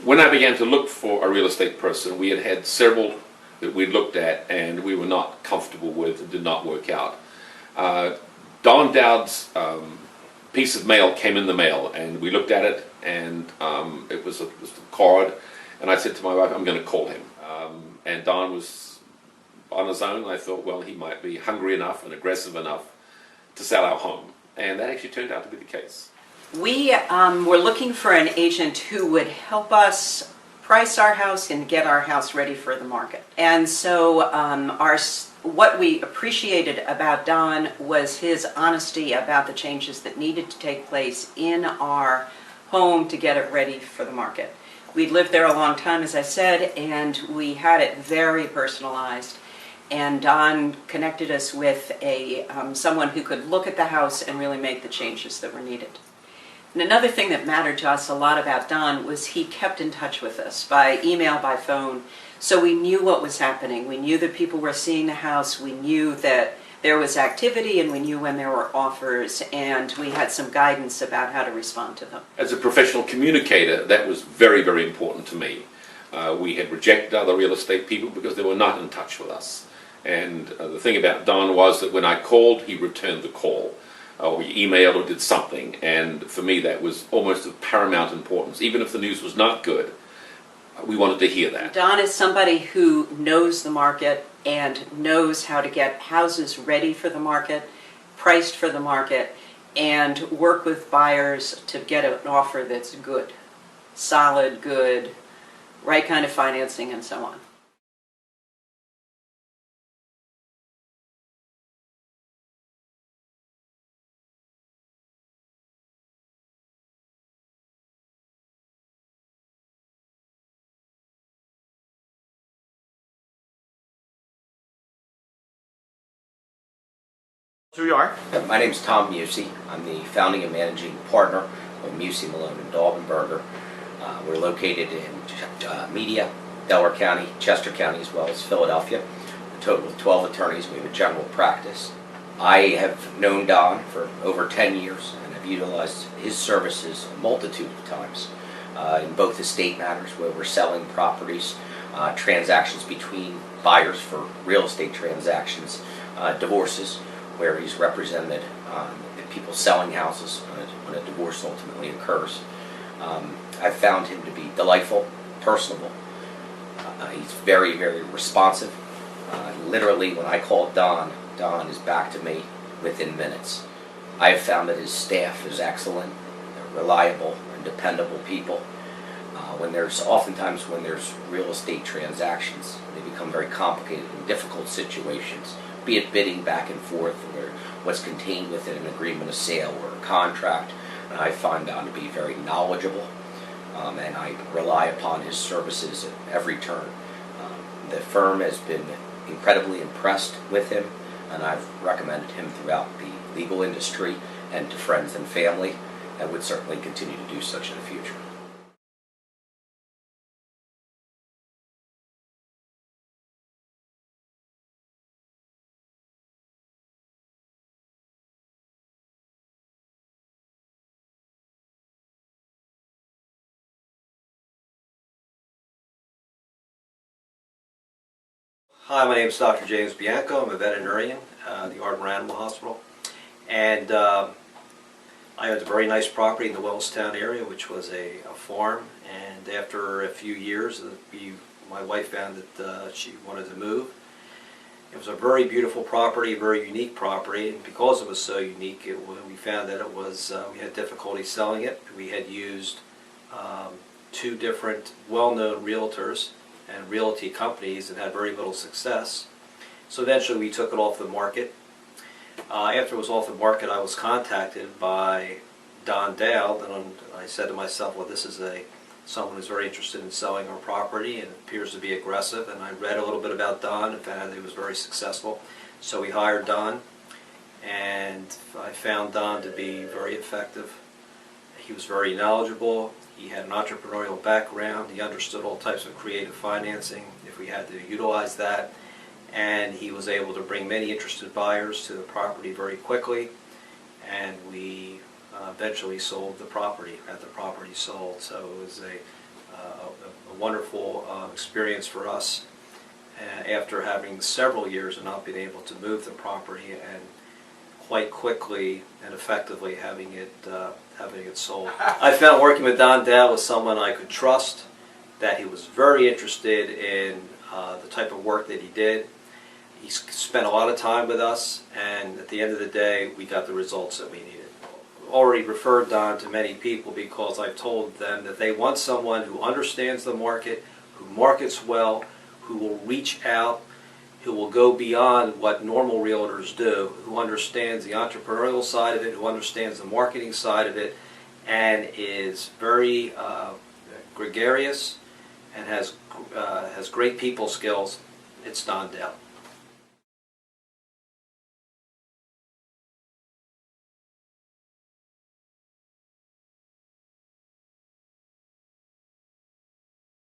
when I began to look for a real estate person, we had had several that we looked at and we were not comfortable with and did not work out. Don Dowd's piece of mail came in the mail, and we looked at it, and it was a card, and I said to my wife, I'm going to call him. And Don was on his own. I thought, well, he might be hungry enough and aggressive enough to sell our home, and that actually turned out to be the case. We were looking for an agent who would help us price our house and get our house ready for the market. And so what we appreciated about Don was his honesty about the changes that needed to take place in our home to get it ready for the market. We'd lived there a long time, as I said, and we had it very personalized. And Don connected us with someone who could look at the house and really make the changes that were needed. And another thing that mattered to us a lot about Don was he kept in touch with us by email, by phone, so we knew what was happening. We knew that people were seeing the house, we knew that there was activity, and we knew when there were offers, and we had some guidance about how to respond to them. As a professional communicator, that was very, very important to me. We had rejected other real estate people because they were not in touch with us. And the thing about Don was that when I called, he returned the call. Or he emailed or did something, and for me that was almost of paramount importance. Even if the news was not good, we wanted to hear that. Don is somebody who knows the market and knows how to get houses ready for the market, priced for the market, and work with buyers to get an offer that's good, solid, good, right kind of financing, and so on. Here we are. My name is Tom Musey. I'm the founding and managing partner of Musey, Malone & Dahlbenberger. We're located in Media, Delaware County, Chester County, as well as Philadelphia. A total of 12 attorneys. We have a general practice. I have known Don for over 10 years and have utilized his services a multitude of times in both estate matters where we're selling properties, transactions between buyers for real estate transactions, divorces, where he's represented people selling houses when a divorce ultimately occurs. I've found him to be delightful, personable. He's very, very responsive. Literally, when I call Don, Don is back to me within minutes. I have found that his staff is excellent, they're reliable and dependable people. Oftentimes when there's real estate transactions, they become very complicated and difficult situations, be it bidding back and forth or what's contained within an agreement of sale or a contract. And I find Don to be very knowledgeable, and I rely upon his services at every turn. The firm has been incredibly impressed with him, and I've recommended him throughout the legal industry and to friends and family, and would certainly continue to do such in the future. Hi, my name is Dr. James Bianco. I'm a veterinarian at the Ardmore Animal Hospital. And I owned a very nice property in the Wellestown area, which was a farm. And after a few years, my wife found that she wanted to move. It was a very beautiful property, a very unique property. And because it was so unique, we found that we had difficulty selling it. We had used two different well-known realtors and realty companies and had very little success. So eventually we took it off the market. After it was off the market, I was contacted by Don Dowd, and I said to myself, well, this is someone who's very interested in selling our property and appears to be aggressive. And I read a little bit about Don and found he was very successful. So we hired Don, and I found Don to be very effective. He was very knowledgeable. He had an entrepreneurial background. He understood all types of creative financing if we had to utilize that. And he was able to bring many interested buyers to the property very quickly. And we eventually sold the property, had the property sold. So it was a wonderful experience for us after having several years of not being able to move the property, and quite quickly and effectively having it sold. I found working with Don Dowd was someone I could trust, that he was very interested in the type of work that he did. He spent a lot of time with us, and at the end of the day, we got the results that we needed. Already referred Don to many people because I've told them that they want someone who understands the market, who markets well, who will reach out, who will go beyond what normal realtors do, who understands the entrepreneurial side of it, who understands the marketing side of it, and is very gregarious and has great people skills. It's Don Dowd.